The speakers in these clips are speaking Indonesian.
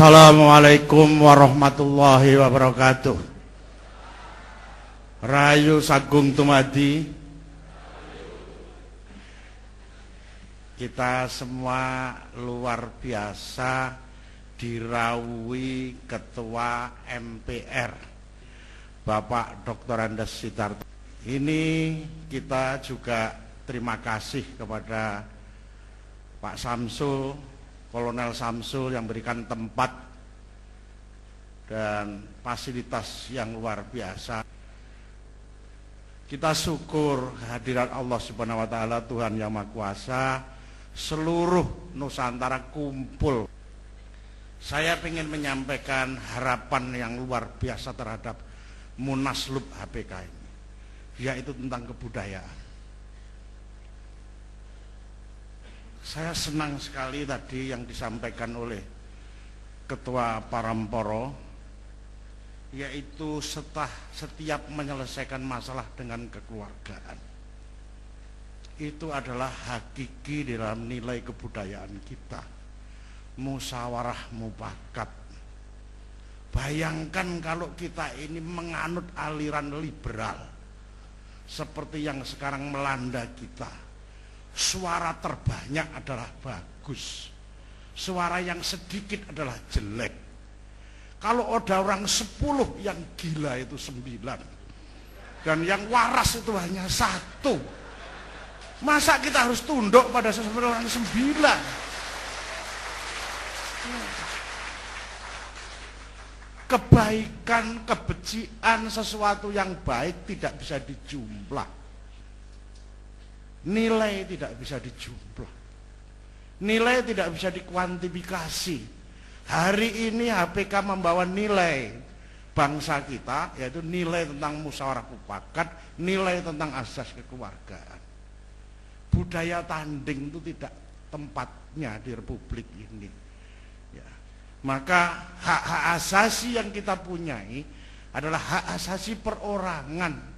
Assalamualaikum warahmatullahi wabarakatuh. Rahayu Sagung Tumadi. Kita semua luar biasa dirawuhi Ketua MPR Bapak Dr. Andes Sitarto. Ini kita juga terima kasih kepada Pak Samsul, Kolonel Samsul yang berikan tempat dan fasilitas yang luar biasa. Kita syukur kehadiran Allah Subhanahu wa taala, Tuhan yang Maha Kuasa, seluruh Nusantara kumpul. Saya ingin menyampaikan harapan yang luar biasa terhadap Munaslup HPK ini, yaitu tentang kebudayaan. Saya senang sekali tadi yang disampaikan oleh Ketua Paramporo, yaitu setiap menyelesaikan masalah dengan kekeluargaan. Itu adalah hakiki dalam nilai kebudayaan kita. Musyawarah mufakat. Bayangkan kalau kita ini menganut aliran liberal seperti yang sekarang melanda kita. Suara terbanyak adalah bagus, suara yang sedikit adalah jelek. Kalau ada orang 10 yang gila itu 9, dan yang waras itu hanya 1. Masa kita harus tunduk pada sesuatu orang 9? Kebaikan, kebencian, sesuatu yang baik tidak bisa dijumlah. Nilai tidak bisa dijumlah, nilai tidak bisa dikuantifikasi. Hari ini HPK membawa nilai bangsa kita, yaitu nilai tentang musyawarah mufakat, nilai tentang asas kekeluargaan. Budaya tanding itu tidak tempatnya di republik ini ya. Maka hak-hak asasi yang kita punyai adalah hak asasi perorangan,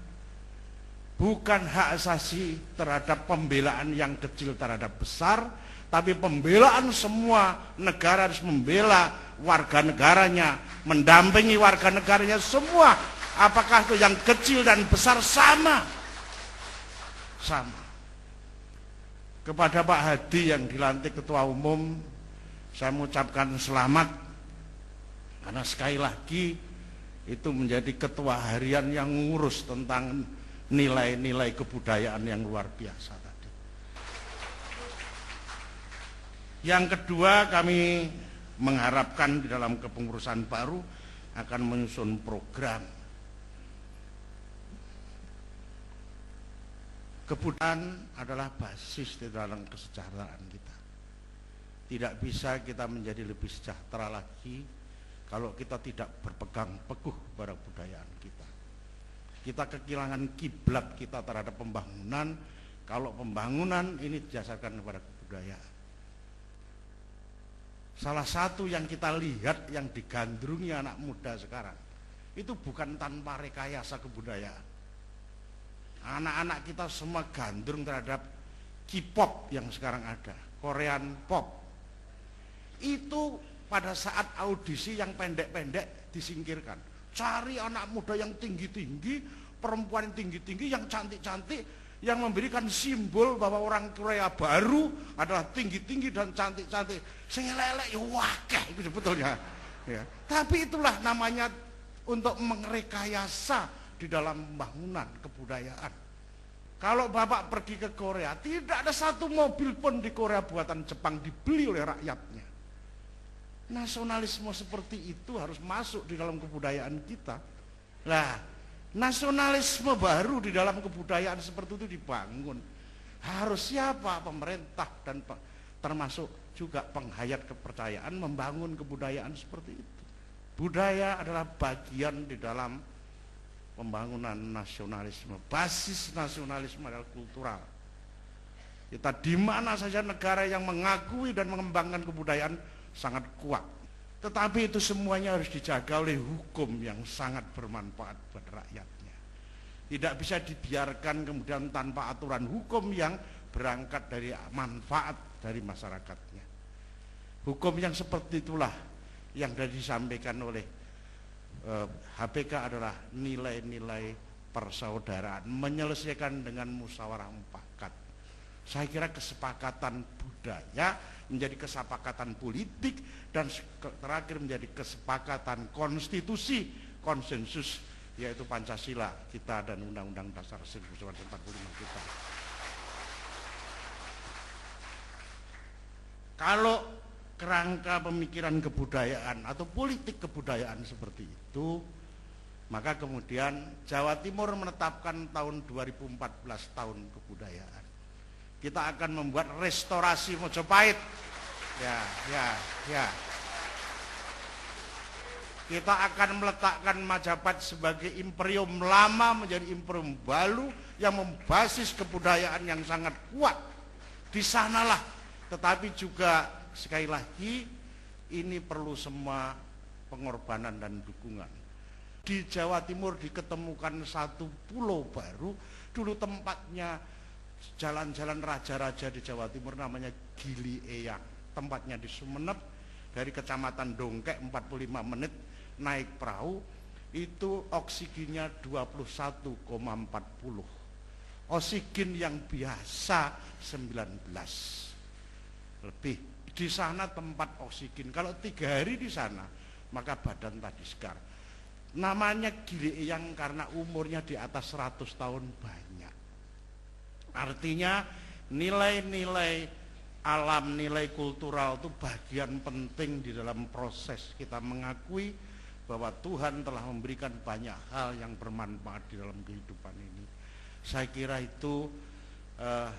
bukan hak asasi terhadap pembelaan yang kecil terhadap besar, tapi pembelaan semua negara harus membela warga negaranya, mendampingi warga negaranya semua, apakah itu yang kecil dan besar sama. Kepada Pak Hadi yang dilantik Ketua Umum, saya mengucapkan selamat, karena sekali lagi itu menjadi ketua harian yang ngurus tentang nilai-nilai kebudayaan yang luar biasa tadi. Yang kedua, kami mengharapkan di dalam kepengurusan baru akan menyusun program. Kebudayaan adalah basis di dalam kesejahteraan kita. Tidak bisa kita menjadi lebih sejahtera lagi kalau kita tidak berpegang teguh pada kebudayaan kita. Kita kehilangan kiblat kita terhadap pembangunan kalau pembangunan ini didasarkan kepada kebudayaan. Salah satu yang kita lihat yang digandrungi anak muda sekarang itu bukan tanpa rekayasa kebudayaan. Anak-anak kita semua gandrung terhadap K-pop yang sekarang ada, Korean pop. Itu pada saat audisi yang pendek-pendek disingkirkan. Cari anak muda yang tinggi-tinggi, perempuan yang tinggi-tinggi, yang cantik-cantik, yang memberikan simbol bahwa orang Korea baru adalah tinggi-tinggi dan cantik-cantik. Sing elek-elek ya wakeh itu sebetulnya. Ya. Tapi itulah namanya untuk merekayasa di dalam pembangunan kebudayaan. Kalau Bapak pergi ke Korea, tidak ada satu mobil pun di Korea buatan Jepang dibeli oleh rakyatnya. Nasionalisme seperti itu harus masuk di dalam kebudayaan kita. Nah, nasionalisme baru di dalam kebudayaan seperti itu dibangun. Harus siapa? Pemerintah dan termasuk juga penghayat kepercayaan membangun kebudayaan seperti itu. Budaya adalah bagian di dalam pembangunan nasionalisme. Basis nasionalisme adalah kultural. Kita di mana saja negara yang mengakui dan mengembangkan kebudayaan sangat kuat. Tetapi itu semuanya harus dijaga oleh hukum yang sangat bermanfaat buat rakyatnya. Tidak bisa dibiarkan kemudian tanpa aturan hukum yang berangkat dari manfaat dari masyarakatnya. Hukum yang seperti itulah yang tadi disampaikan oleh HPK adalah nilai-nilai persaudaraan, menyelesaikan dengan musyawarah mufakat. Saya kira kesepakatan budaya menjadi kesepakatan politik, dan terakhir menjadi kesepakatan konstitusi, konsensus, yaitu Pancasila kita dan Undang-Undang Dasar 1945 kita. Kalau kerangka pemikiran kebudayaan atau politik kebudayaan seperti itu, maka kemudian Jawa Timur menetapkan tahun 2014 tahun kebudayaan. Kita akan membuat restorasi Mojopahit. Ya. Kita akan meletakkan Majapahit sebagai imperium lama menjadi imperium baru yang membasis kebudayaan yang sangat kuat. Di sanalah, tetapi juga sekali lagi ini perlu semua pengorbanan dan dukungan. Di Jawa Timur diketemukan satu pulau baru, dulu tempatnya jalan-jalan raja-raja di Jawa Timur namanya Gili Eyang. Tempatnya di Sumeneb, dari kecamatan Dongkek 45 menit naik perahu, itu oksigennya 21,40. Oksigen yang biasa 19 lebih. Di sana tempat oksigen. Kalau 3 hari di sana, maka badan tadi segar. Namanya Gili Eyang karena umurnya di atas 100 tahun banyak. Artinya nilai-nilai alam, nilai kultural itu bagian penting di dalam proses kita mengakui bahwa Tuhan telah memberikan banyak hal yang bermanfaat di dalam kehidupan ini. Saya kira itu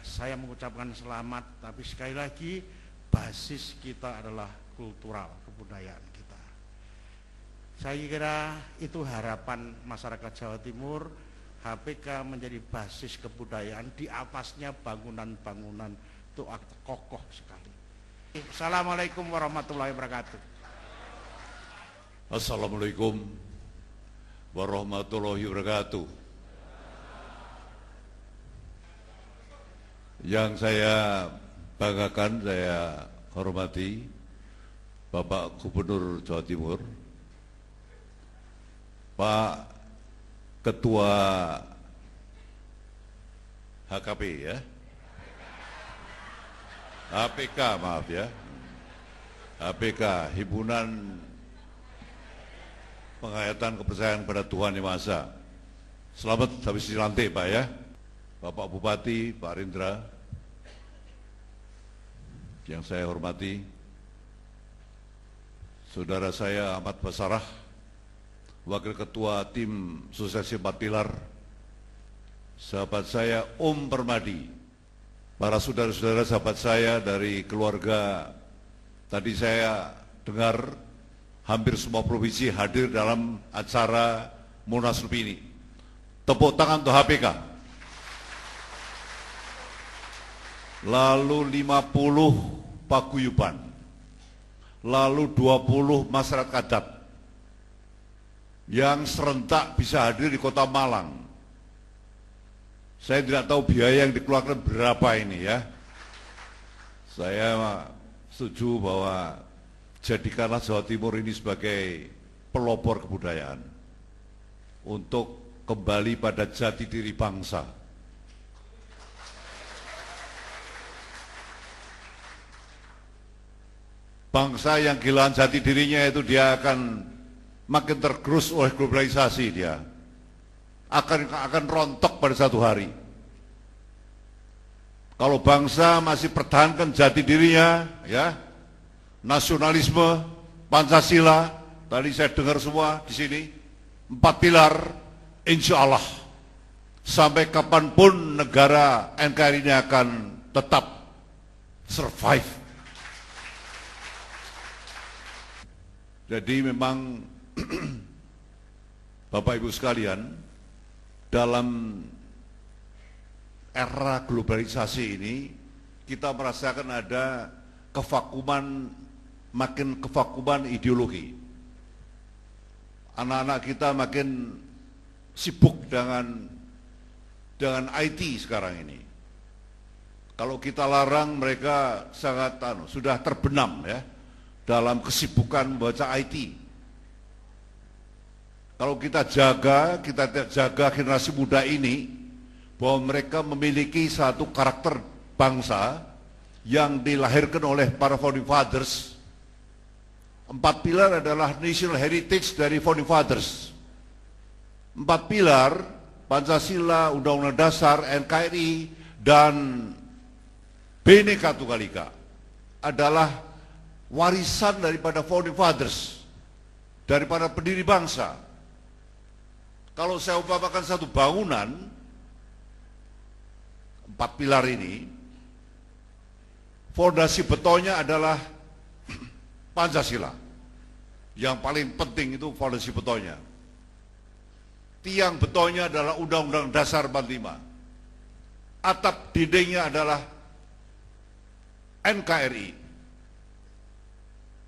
saya mengucapkan selamat, tapi sekali lagi basis kita adalah kultural, kebudayaan kita. Saya kira itu harapan masyarakat Jawa Timur, HPK menjadi basis kebudayaan, di atasnya bangunan-bangunan itu kokoh sekali. Assalamualaikum warahmatullahi wabarakatuh. Assalamualaikum warahmatullahi wabarakatuh. Yang saya banggakan, saya hormati Bapak Gubernur Jawa Timur, Pak Ketua HKP ya, HPK maaf ya, HPK, Himpunan Penghayatan Kepercayaan pada Tuhan Yang Maha Esa. Selamat habis dilantik Pak ya, Bapak Bupati, Pak Rindra, yang saya hormati, saudara saya Ahmad Basarah, Wakil Ketua Tim Suksesi 4 Pilar, sahabat saya Permadi, para saudara-saudara sahabat saya dari keluarga. Tadi saya dengar hampir semua provinsi hadir dalam acara Munaslup ini. Tepuk tangan untuk HPK. Lalu 50 paguyuban, lalu 20 masyarakat adat yang serentak bisa hadir di Kota Malang. Saya tidak tahu biaya yang dikeluarkan berapa ini ya. Saya setuju bahwa jadikanlah Jawa Timur ini sebagai pelopor kebudayaan untuk kembali pada jati diri bangsa. Bangsa yang kehilangan jati dirinya itu dia akan makin tergerus oleh globalisasi, dia akan rontok pada satu hari. Kalau bangsa masih pertahankan jati dirinya, ya, nasionalisme, Pancasila, tadi saya dengar semua di sini, 4 pilar, insya Allah sampai kapanpun negara NKRI ini akan tetap survive. Jadi memang Bapak Ibu sekalian, dalam era globalisasi ini kita merasakan ada kevakuman, makin kevakuman ideologi. Anak-anak kita makin sibuk dengan IT sekarang ini. Kalau kita larang, mereka sangat sudah terbenam ya dalam kesibukan membaca IT. Kalau kita jaga generasi muda ini, bahwa mereka memiliki satu karakter bangsa yang dilahirkan oleh para founding fathers. 4 pilar adalah national heritage dari founding fathers. 4 pilar, Pancasila, Undang-Undang Dasar, NKRI, dan Bhinneka Tunggal Ika adalah warisan daripada founding fathers, daripada pendiri bangsa. Kalau saya umpamakan satu bangunan, 4 pilar ini, fondasi betonnya adalah Pancasila. Yang paling penting itu fondasi betonnya. Tiang betonnya adalah Undang-Undang Dasar 45. Atap dindingnya adalah NKRI.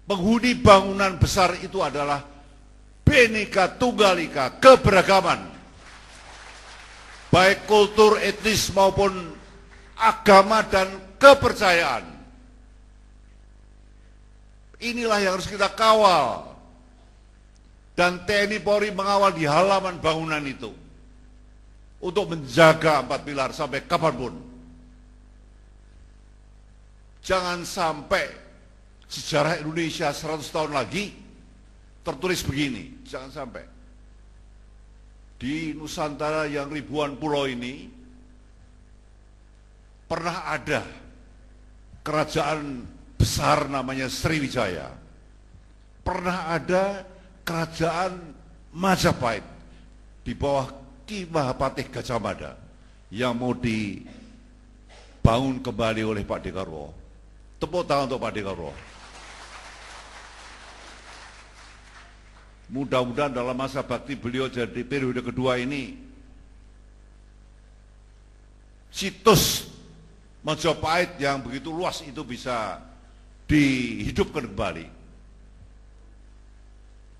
Penghuni bangunan besar itu adalah Bhinneka Tunggal Ika, keberagaman, baik kultur, etnis maupun agama dan kepercayaan. Inilah yang harus kita kawal, dan TNI Polri mengawal di halaman bangunan itu untuk menjaga 4 pilar sampai kapanpun. Jangan sampai sejarah Indonesia 100 tahun lagi tertulis begini, jangan sampai. Di Nusantara yang ribuan pulau ini, pernah ada kerajaan besar namanya Sriwijaya. Pernah ada kerajaan Majapahit di bawah Ki Mahapatih Gajah Mada yang mau dibangun kembali oleh Pak Dekarwo. Tepuk tangan untuk Pak Dekarwo. Mudah-mudahan dalam masa bakti beliau jadi periode kedua ini, situs Majapahit yang begitu luas itu bisa dihidupkan kembali.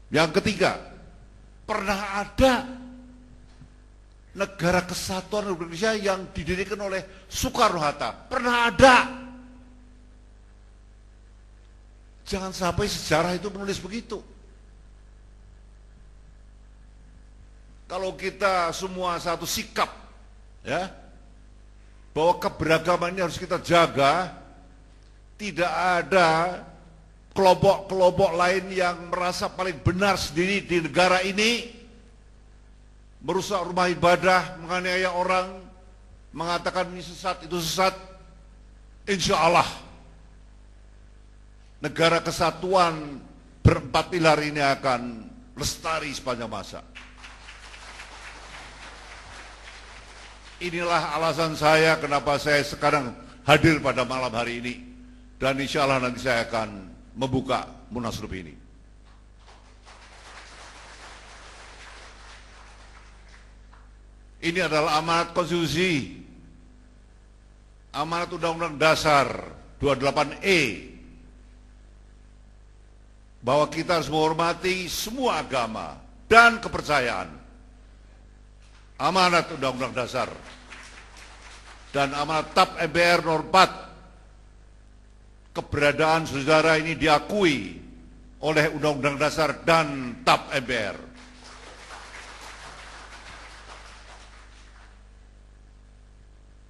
Yang ketiga, pernah ada negara kesatuan Republik Indonesia yang didirikan oleh Soekarno-Hatta. Pernah ada. Jangan sampai sejarah itu menulis begitu. Kalau kita semua satu sikap, ya, bahwa keberagaman ini harus kita jaga, tidak ada kelompok-kelompok lain yang merasa paling benar sendiri di negara ini, merusak rumah ibadah, menganiaya orang, mengatakan ini sesat, itu sesat. Insya Allah, negara kesatuan ber-4 pilar ini akan lestari sepanjang masa. Inilah alasan saya kenapa saya sekarang hadir pada malam hari ini. Dan insya Allah nanti saya akan membuka Munaslup ini. Ini adalah amanat konstitusi, amanat Undang-Undang Dasar 28E, bahwa kita harus menghormati semua agama dan kepercayaan. Amanat Undang-Undang Dasar dan amanat TAP MPR nomor 4, keberadaan saudara ini diakui oleh Undang-Undang Dasar dan TAP MPR.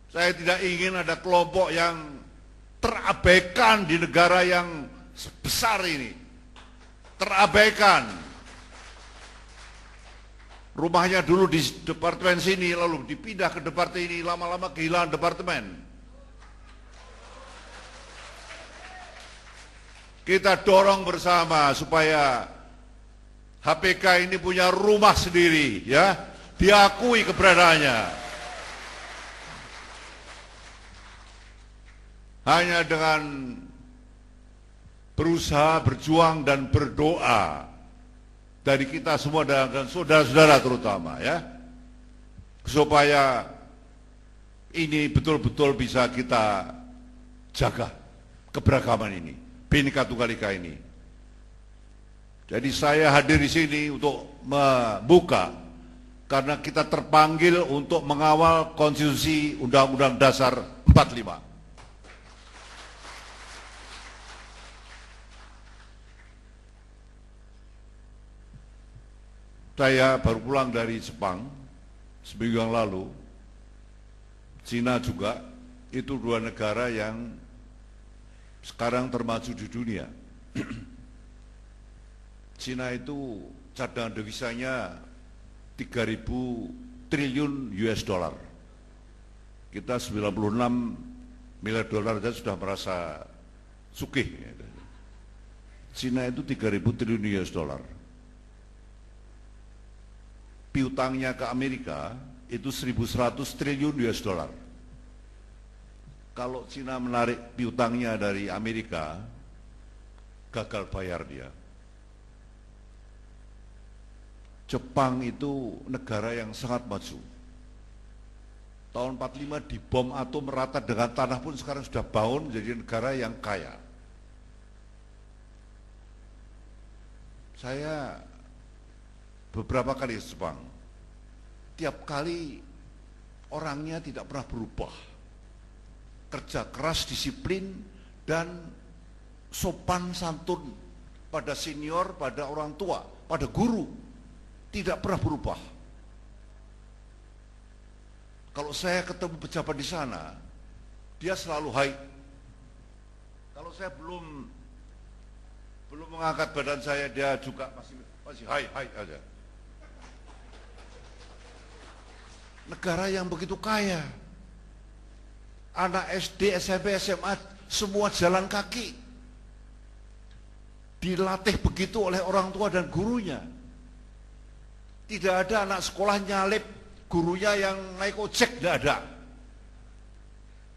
Saya tidak ingin ada kelompok yang terabaikan di negara yang besar ini, terabaikan. Rumahnya dulu di departemen sini, lalu dipindah ke departemen ini, lama-lama kehilangan departemen. Kita dorong bersama supaya HPK ini punya rumah sendiri, ya, diakui keberadaannya. Hanya dengan berusaha, berjuang, dan berdoa dari kita semua dan saudara-saudara terutama, ya, supaya ini betul-betul bisa kita jaga keberagaman ini, Bhinneka Tunggal Ika ini. Jadi saya hadir di sini untuk membuka, karena kita terpanggil untuk mengawal konstitusi Undang-Undang Dasar 45. Saya baru pulang dari Jepang seminggu yang lalu, Cina juga, itu dua negara yang sekarang termaju di dunia. Cina itu cadangan devisanya 3.000 triliun US dollar. Kita 96 miliar dolar saja sudah merasa sugih. Cina itu 3.000 triliun US dollar. Piutangnya ke Amerika itu 1.100 triliun US dollar. Kalau Cina menarik piutangnya dari Amerika, gagal bayar dia. Jepang itu negara yang sangat maju. Tahun 45 dibom atom merata dengan tanah pun sekarang sudah bangun menjadi negara yang kaya. Saya beberapa kali ke Jepang. Tiap kali orangnya tidak pernah berubah. Kerja keras, disiplin, dan sopan santun pada senior, pada orang tua, pada guru. Tidak pernah berubah. Kalau saya ketemu pejabat di sana, dia selalu hai. Kalau saya belum mengangkat badan saya, dia juga masih hai aja. Negara yang begitu kaya, anak SD, SMP, SMA semua jalan kaki, dilatih begitu oleh orang tua dan gurunya. Tidak ada anak sekolah nyalip gurunya yang naik ojek, tidak ada.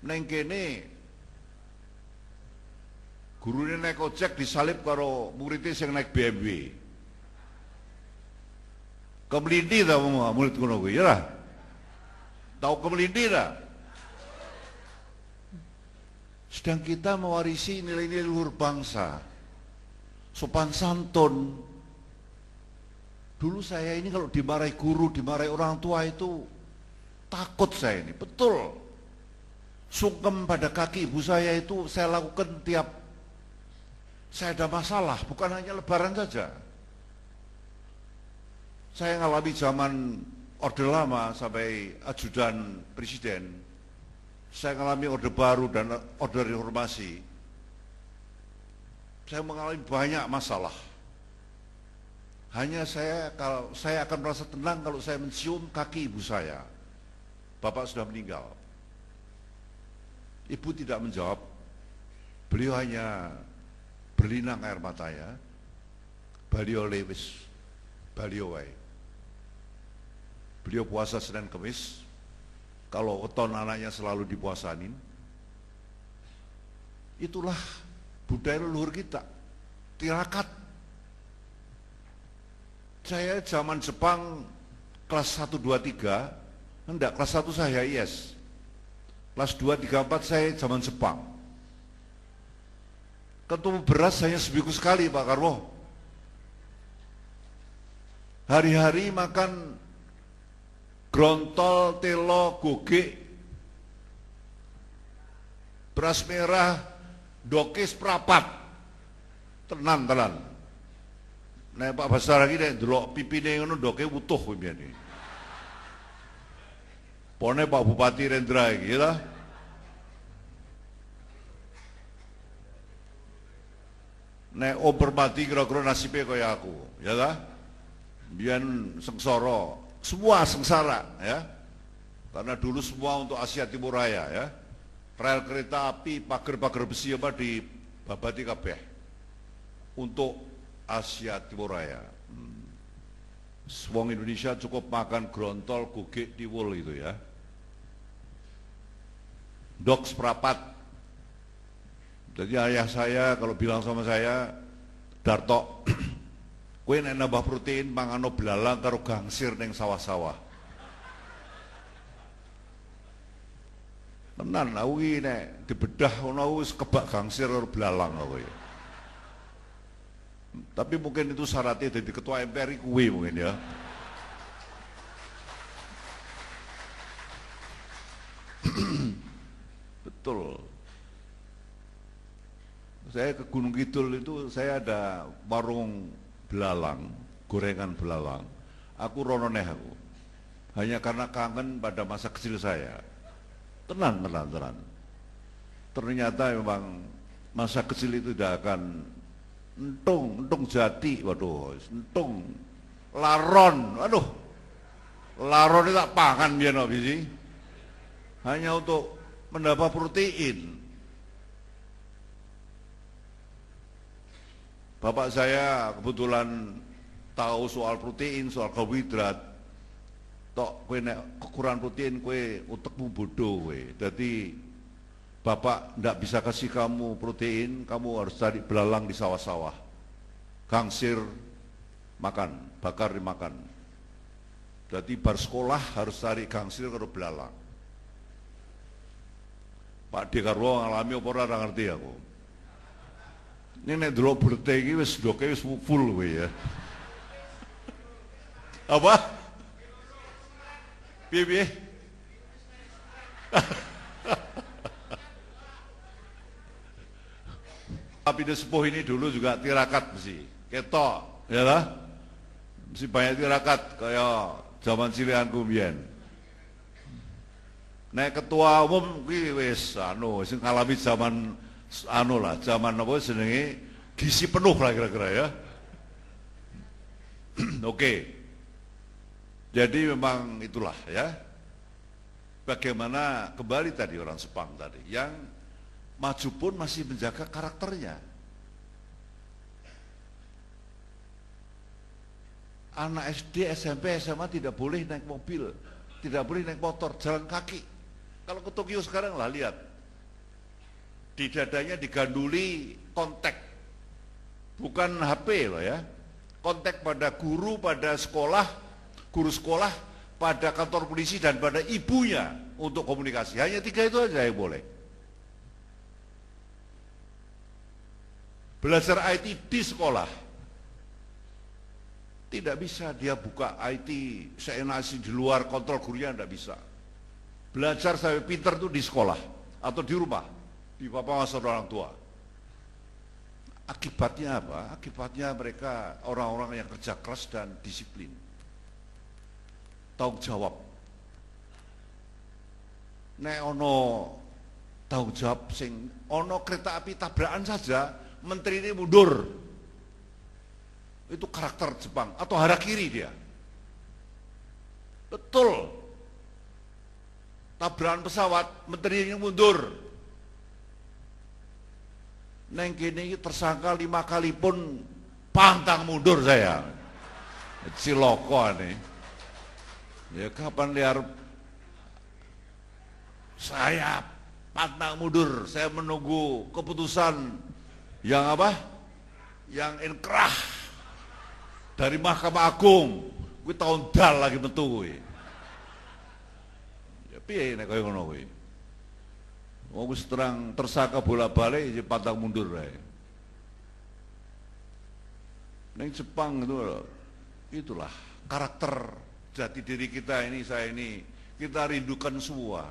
Neng kene gurunya naik ojek disalip karo muridnya yang naik BMW. Kemelindi ta murid kuno kuwi, ya lah. Tahu kemelindi ta? Sedang kita mewarisi nilai-nilai luhur bangsa. Sopan santun. Dulu saya ini kalau dimarahi guru, dimarahi orang tua itu takut saya ini, betul. Sungkem pada kaki ibu saya itu saya lakukan tiap saya ada masalah, bukan hanya lebaran saja. Saya ngalami zaman Orde Lama sampai ajudan presiden. Saya mengalami Orde Baru dan Orde Reformasi. Saya mengalami banyak masalah. Hanya saya akan merasa tenang kalau saya mencium kaki ibu saya. Bapak sudah meninggal. Ibu tidak menjawab. Beliau hanya berlinang air matanya. Beliau lewis, beliau wae. Beliau puasa Senin Kemis. Kalau weton anaknya selalu dipuasanin. Itulah budaya leluhur kita. Tirakat. Saya zaman Jepang kelas 1, 2, 3, enggak, kelas 1 saya IS. Kelas 2, 3, 4 saya zaman Jepang. Ketemu beras hanya seminggu sekali Pak Karwo. Hari-hari makan grontol, telo, gogek, beras merah, dokis, prapat. Tenan. Nah Pak Basar lagi nek ndelok pipine ngono ndoke utuh kuwi mbiyane. Pone Pak Bupati Rendra iki ya. Nek Om Permati kira-kira nasibe kaya aku, ya ta? Biyen sengsara, semua sengsara ya. Karena dulu semua untuk Asia Timur Raya ya. Rel kereta api, pagar-pagar besi apa di babati kabeh. Untuk Asia Timur Raya. Wong Indonesia cukup makan grontol, gogek, tiwul itu ya. Dok seprapat. Jadi ayah saya kalau bilang sama saya, Darto, kowe nek nambah protein mangano belalang karo gangsir ning sawah-sawah. Tenan aku iki nek dibedah ngono wis kebak gangsir karo belalang aku. Tapi mungkin itu syaratnya jadi ketua MPR kuwi mungkin ya. Betul. Saya ke Gunung Kidul itu saya ada warung belalang, gorengan belalang. Aku rononeh aku. Hanya karena kangen pada masa kecil saya. Tenang. Ternyata memang masa kecil itu tidak akan entung jati, waduh, entung, laron, waduh, laron itu tak pangan biar sih, hanya untuk mendapat protein. Bapak saya kebetulan tahu soal protein, soal karbohidrat. Tok kowe nek kekurangan protein kowe utekmu bodoh kowe. Jadi bapak ndak bisa kasih kamu protein, kamu harus cari belalang di sawah-sawah. Gangsir makan, bakar dimakan. Jadi bar sekolah harus cari gangsir karo belalang. Pak Dekarwo ngalami apa ora ngerti aku. Ini nek delok berite iki wis doke wis full kowe ya. Apa? Piye? Tapi sepuh ini dulu juga tirakat mesti, ketok, ya lah, mesti banyak tirakat kayak zaman cilianku mbiyen. Nek ketua umum kuwi wis sing ngalami zaman zaman apa jenenge gizi penuh lah kira-kira ya. Oke. Jadi memang itulah ya. Bagaimana kembali tadi orang Sepang tadi yang maju pun masih menjaga karakternya. Anak SD, SMP, SMA tidak boleh naik mobil, tidak boleh naik motor, jalan kaki. Kalau ke Tokyo sekarang lah lihat, di dadanya diganduli kontak, bukan HP loh ya, kontak pada guru, pada sekolah, guru sekolah, pada kantor polisi dan pada ibunya untuk komunikasi. Hanya 3 itu aja yang boleh. Belajar IT di sekolah. Tidak bisa dia buka IT seenaknya di luar kontrol gurunya, tidak bisa. Belajar sampai pinter itu di sekolah atau di rumah, di papa masa orang tua. Akibatnya apa? Akibatnya mereka orang-orang yang kerja keras dan disiplin. Tanggung jawab. Nek ono tanggung jawab sing ono kereta api tabrakan saja, menteri ini mundur. Itu karakter Jepang atau harakiri dia. Betul. Tabrakan pesawat, menteri ini mundur. Neng kini tersangka 5 kali pun pantang mundur saya. Ciloko nih. Ya kapan liar saya pantang mundur, saya menunggu keputusan yang apa? Yang inkrah dari Mahkamah Agung. Kuwi tahun dal lagi metu kuwi. Ya piye nek kaya ngono kuwi? Wong wis terang tersangka bola-balik ya pantang mundur ae. Ning Jepang itu itulah karakter jati diri kita ini, saya ini, kita rindukan semua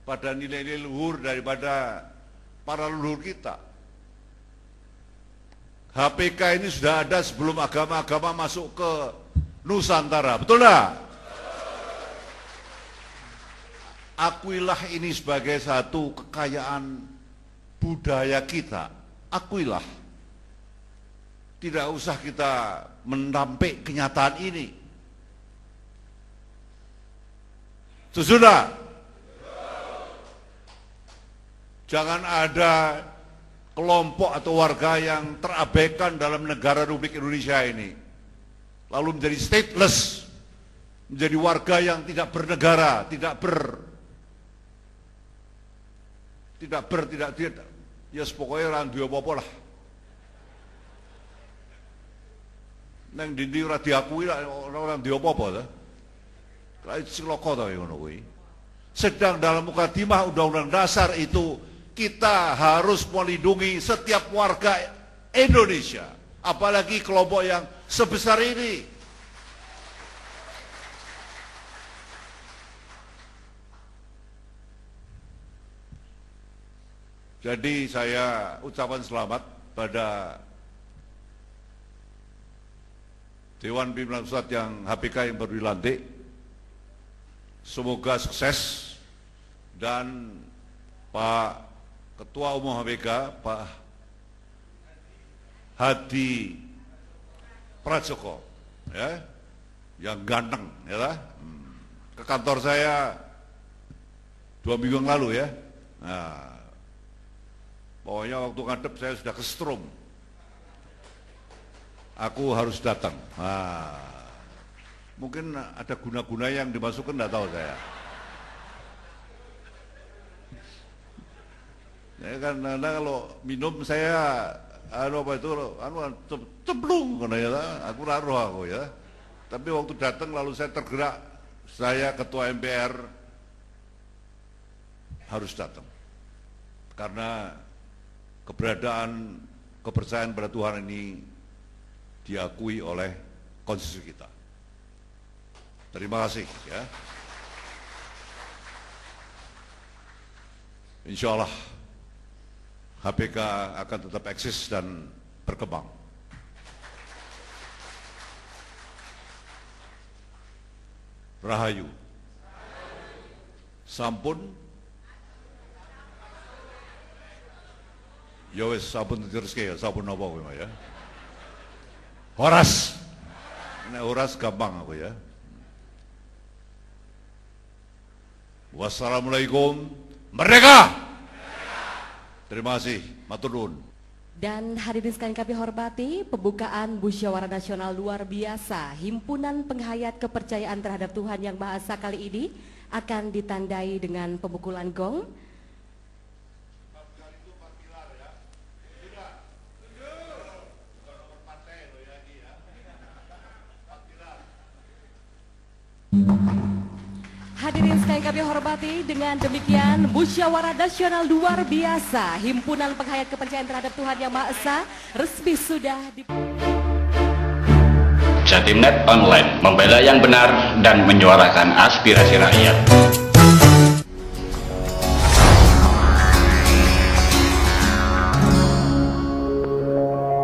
pada nilai-nilai luhur daripada para leluhur kita. HPK ini sudah ada sebelum agama-agama masuk ke Nusantara, betul tak? Akuilah ini sebagai satu kekayaan budaya kita, akuilah. Tidak usah kita menampik kenyataan ini. Sesudah, jangan ada kelompok atau warga yang terabaikan dalam negara Republik Indonesia ini, lalu menjadi stateless, menjadi warga yang tidak bernegara, tidak ya pokoknya orang duwe apa-apa lah. Nang dindi ora diakui lah orang duwe apa-apa ta. Sedang dalam mukadimah Undang-Undang Dasar itu kita harus melindungi setiap warga Indonesia, apalagi kelompok yang sebesar ini. Jadi saya ucapan selamat pada Dewan Pimpinan Pusat yang HPK yang baru dilantik, semoga sukses, dan Pak Ketua Umum HPK, Pak Hadi Prajoko, ya, yang ganteng, ya, ke kantor saya 2 minggu yang lalu, ya. Nah, pokoknya waktu ngadep saya sudah kesetrum. Aku harus datang. Nah, mungkin ada guna-guna yang dimasukkan, nggak tahu saya. Ya kan, nah, kalau minum saya cemplung, aku laruh aku, ya. Tapi waktu datang lalu saya tergerak, saya Ketua MPR harus datang karena kepercayaan pada Tuhan ini diakui oleh konstitusi kita. Terima kasih, ya. Insya Allah HPK akan tetap eksis dan berkembang. Rahayu. Sampun. Ya wis sampun diteruske ya, sampun apa kowe ya. Horas. Nek horas gampang aku, ya. Wassalamualaikum. Merdeka! Terima kasih, matur nuwun. Dan hadirin sekalian kami hormati, pembukaan Musyawarah Nasional luar biasa Himpunan Penghayat Kepercayaan Terhadap Tuhan Yang Maha Esa kali ini akan ditandai dengan pemukulan gong. Hadirin sekalian kami hormati, dengan demikian Musyawarah Nasional luar biasa Himpunan Penghayat Kepercayaan Terhadap Tuhan Yang Maha Esa resmi sudah di... Jatimnet Online, membela yang benar dan menyuarakan aspirasi rakyat.